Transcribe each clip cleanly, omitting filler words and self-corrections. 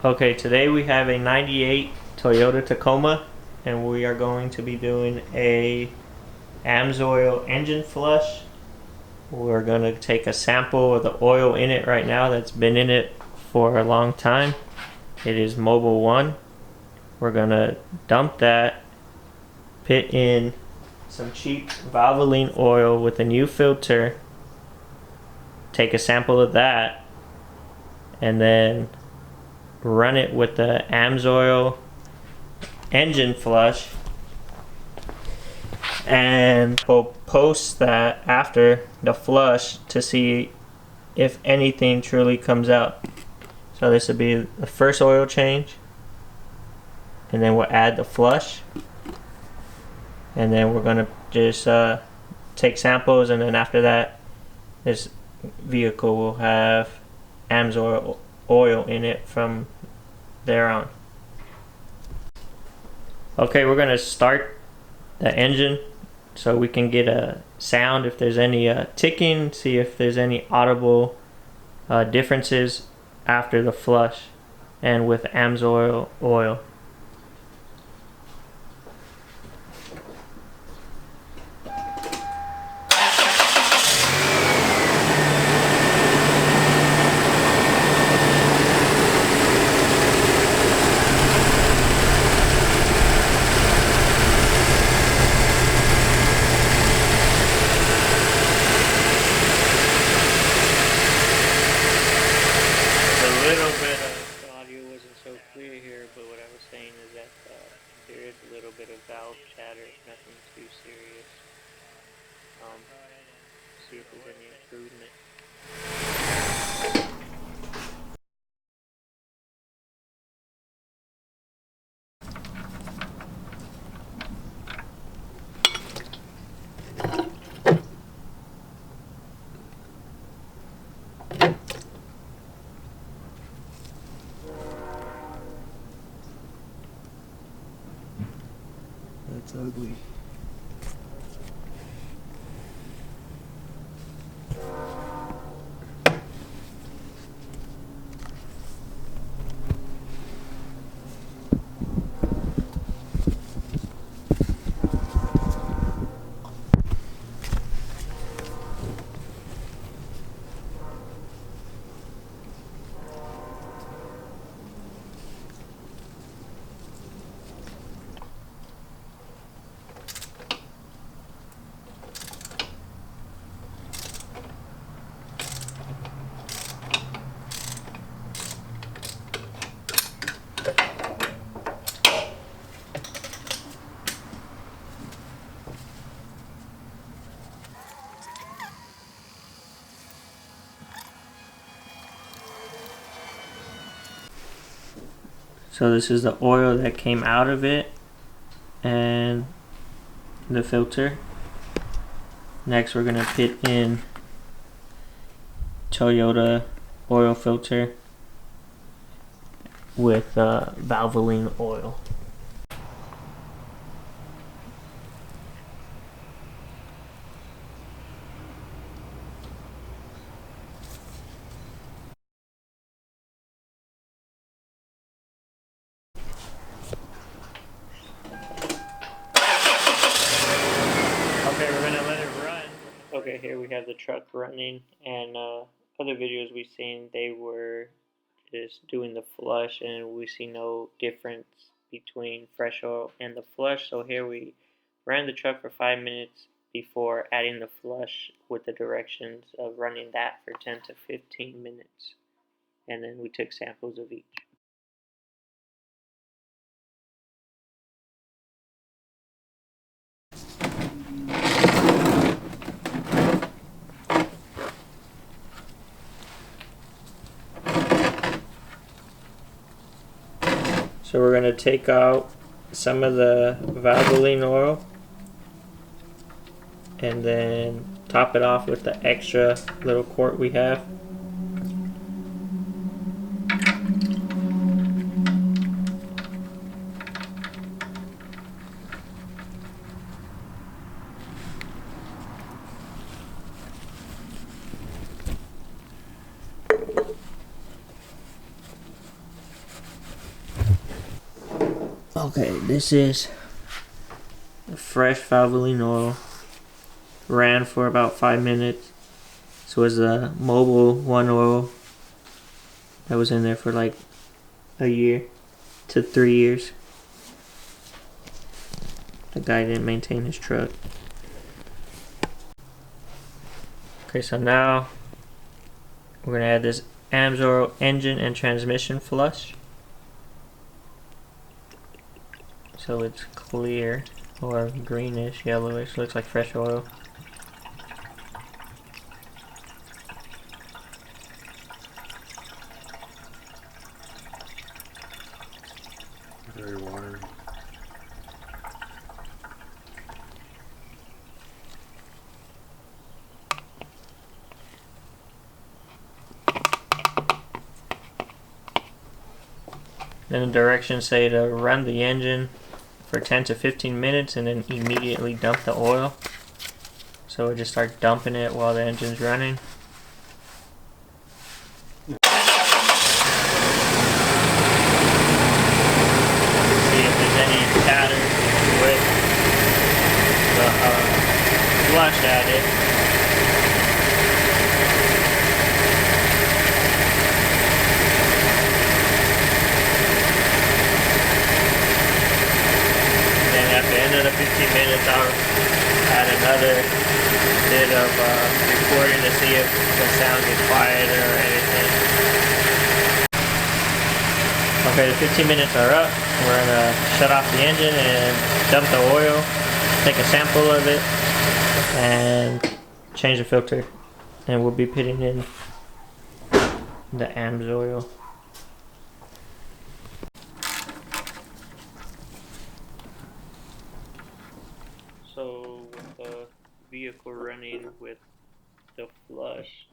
Okay, today we have a 98 Toyota Tacoma and we are going to be doing a Amsoil engine flush. We're going to take a sample of the oil in it right now that's been in it for a long time. It is Mobile 1. We're going to dump that, put in some cheap Valvoline oil with a new filter, take a sample of that, and then run it with the Amsoil engine flush, and we'll post that after the flush to see if anything truly comes out. So this will be the first oil change, and then we'll add the flush, and then we're gonna just take samples, and then after that this vehicle will have Amsoil oil in it from there on. Okay, we're gonna start the engine so we can get a sound if there's any ticking, see if there's any audible differences after the flush and with Amsoil oil. A little bit of the audio wasn't so clear here, but what I was saying is that there is a little bit of valve chatter, nothing too serious. See if there's any improvement. That's ugly. So this is the oil that came out of it and the filter. Next we're gonna put in Toyota oil filter with Valvoline oil. Okay, we're gonna let it run. Okay, here we have the truck running, and other videos we've seen, they were just doing the flush, and we see no difference between fresh oil and the flush. So here we ran the truck for 5 minutes before adding the flush with the directions of running that for 10 to 15 minutes. And then we took samples of each. So we're going to take out some of the Valvoline oil and then top it off with the extra little quart we have. Okay, this is the fresh Valvoline oil. Ran for about 5 minutes. This was a Mobile One oil that was in there for like a year to 3 years. The guy didn't maintain his truck. Okay, so now we're gonna add this Amsoil engine and transmission flush. So it's clear or greenish, yellowish, looks like fresh oil. Very watery. Then the directions say to run the engine for 10 to 15 minutes and then immediately dump the oil. So we just start dumping it while the engine's running. See if there's any pattern with the flush added. At the end of the 15 minutes, I'll add another bit of recording to see if the sound gets quieter or anything. Okay, the 15 minutes are up. We're gonna shut off the engine and dump the oil, take a sample of it, and change the filter. And we'll be putting in the Amsoil. So with the vehicle running with the flush,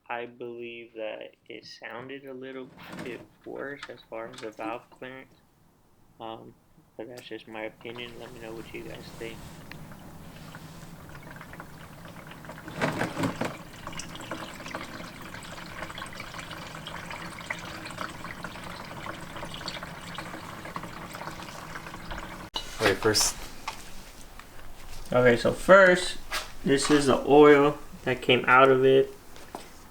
I believe that it sounded a little bit worse as far as the valve clearance. But that's just my opinion. Let me know what you guys think. Wait, first. Okay, so first, this is the oil that came out of it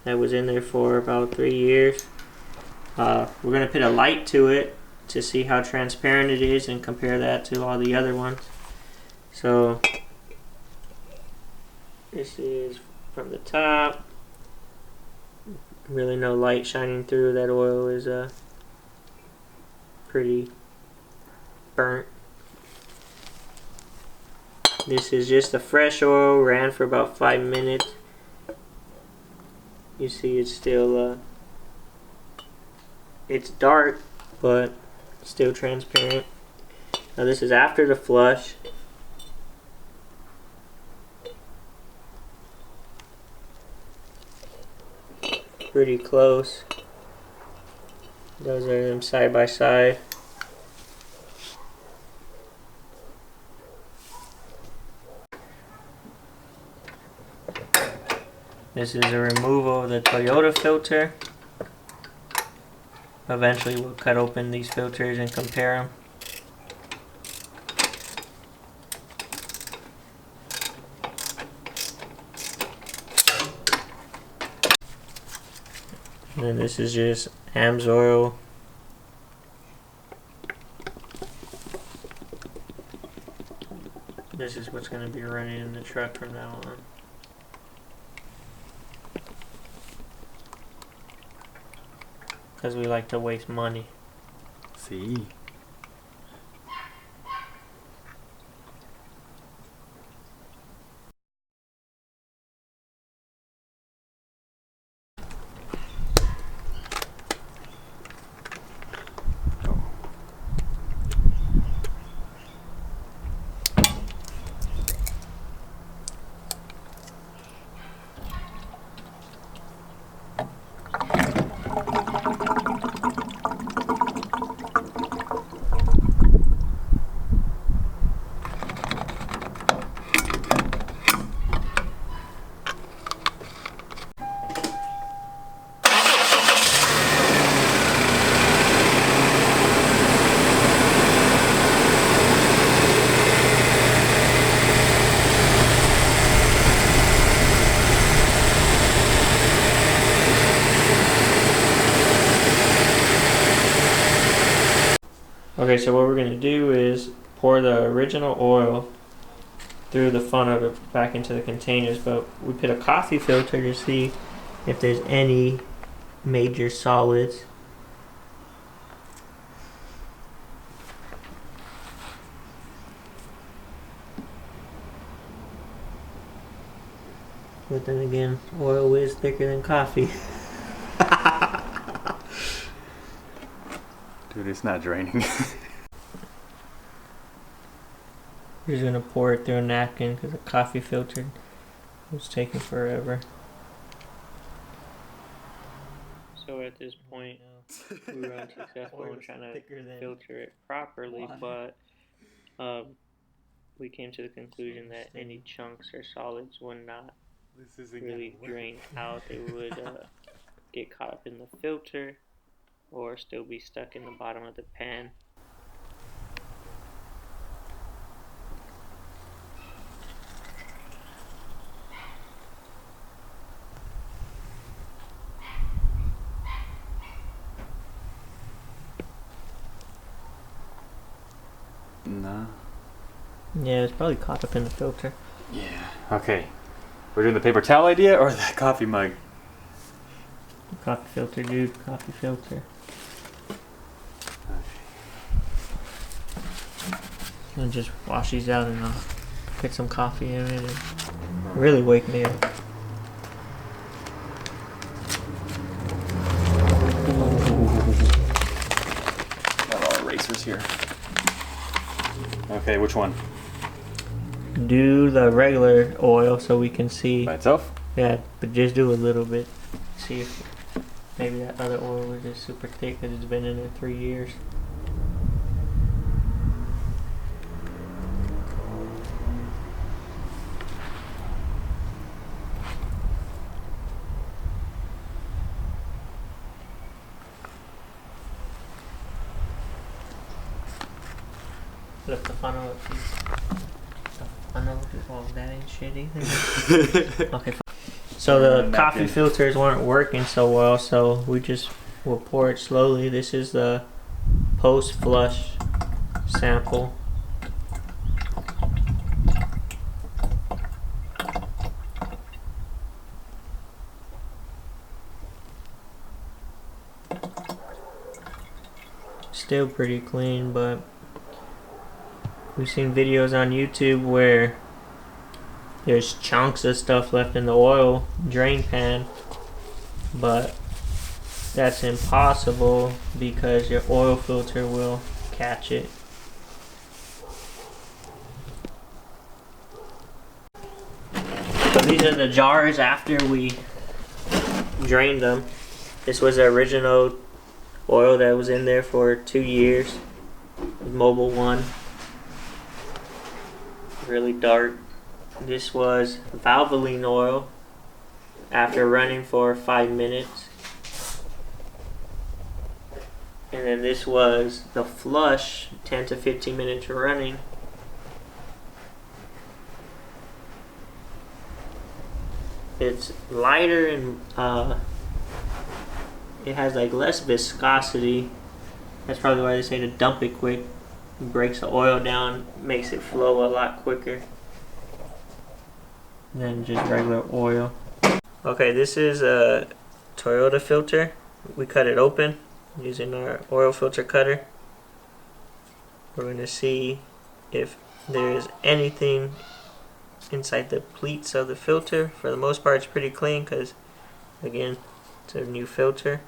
that was in there for about 3 years. We're going to put a light to it to see how transparent it is and compare that to all the other ones. So this is from the top. Really no light shining through. That oil is pretty burnt. This is just the fresh oil, ran for about 5 minutes. You see it's still, it's dark, but still transparent. Now this is after the flush. Pretty close. Those are them side by side. This is a removal of the Toyota filter. Eventually we'll cut open these filters and compare them. And then this is just Amsoil. This is what's going to be running in the truck from now on. Because we like to waste money. See. Okay, so what we're gonna do is pour the original oil through the funnel back into the containers, but we put a coffee filter to see if there's any major solids. But then again, oil is thicker than coffee. Dude, it's not draining. We're just gonna pour it through a napkin because the coffee filter was taking forever. So at this point, we were unsuccessful in trying to filter it properly, but we came to the conclusion that any chunks or solids would not really drain out. They would get caught up in the filter or still be stuck in the bottom of the pan. Nah. Yeah, it's probably caught up in the filter. Yeah. Okay. We're doing the paper towel idea or the coffee mug? Coffee filter, dude. Coffee filter. And just wash these out and I'll put some coffee in it and really wake me up. Got all erasers here. Okay, which one? Do the regular oil so we can see. By itself? Yeah, but just do a little bit. See if maybe that other oil was just super thick because it's been in there 3 years. Lift the funnel up, please. The funnel, oh, that ain't shit either. Okay. So the coffee filters weren't working so well, so we just will pour it slowly. This is the post-flush sample. Still pretty clean, but we've seen videos on YouTube where there's chunks of stuff left in the oil drain pan, but that's impossible because your oil filter will catch it. So these are the jars after we drained them. This was the original oil that was in there for 2 years. Mobile one. Really dark. This was Valvoline oil after running for 5 minutes. And then this was the flush, 10 to 15 minutes running. It's lighter and it has like less viscosity. That's probably why they say to dump it quick. It breaks the oil down, makes it flow a lot quicker than just regular oil. Okay, this is a Toyota filter. We cut it open using our oil filter cutter. We're going to see if there's anything inside the pleats of the filter. For the most part, it's pretty clean because, again, it's a new filter.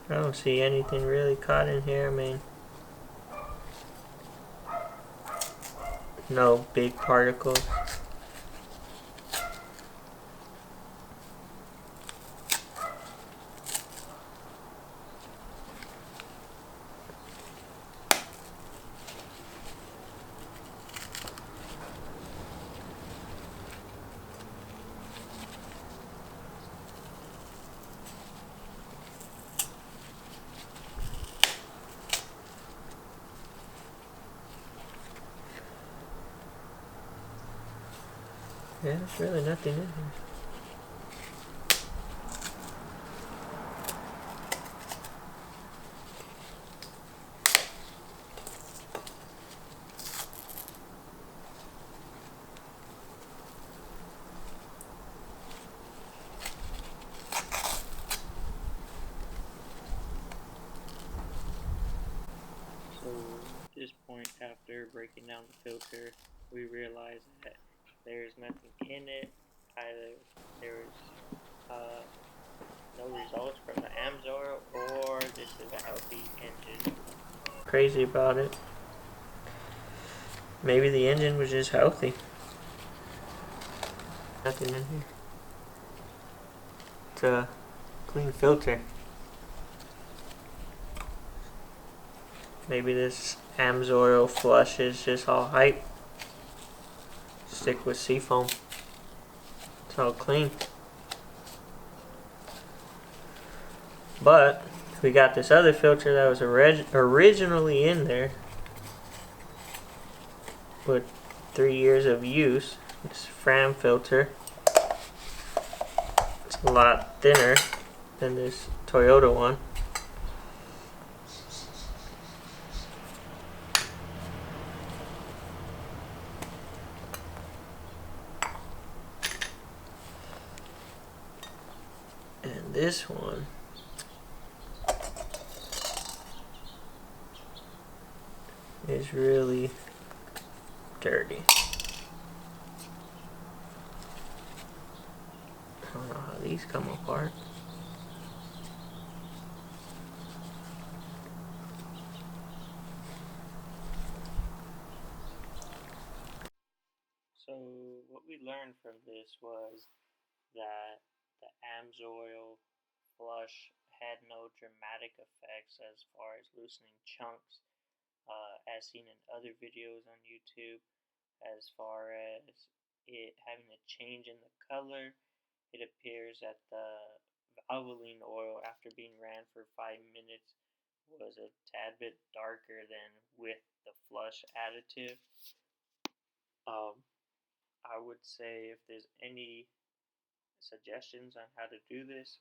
I don't see anything really caught in here. I mean, no big particles. Yeah, there's really nothing in here. So at this point, after breaking down the filter, we realized that there's nothing in it. Either there's no results from the Amsoil, or this is a healthy engine. Crazy about it. Maybe the engine was just healthy. Nothing in here. It's a clean filter. Maybe this Amsoil flush is just all hype. Stick with seafoam. It's all clean. But we got this other filter that was originally in there with 3 years of use. This Fram filter. It's a lot thinner than this Toyota one. And this one is really dirty. I don't know how these come apart. So what we learned from this was that the Amsoil flush had no dramatic effects as far as loosening chunks, as seen in other videos on YouTube. As far as it having a change in the color, it appears that the Valvoline oil, after being ran for 5 minutes, was a tad bit darker than with the flush additive. I would say if there's any suggestions on how to do this,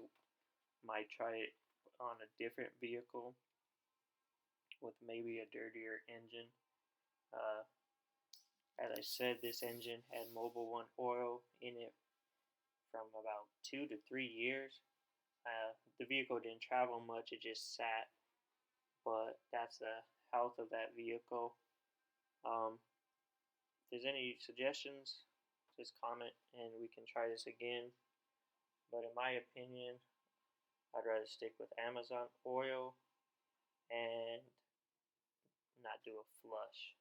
might try it on a different vehicle with maybe a dirtier engine. As I said, this engine had Mobil 1 oil in it from about 2 to 3 years. The vehicle didn't travel much, it just sat, but that's the health of that vehicle. If there's any suggestions, just comment and we can try this again. But in my opinion, I'd rather stick with Amazon oil and not do a flush.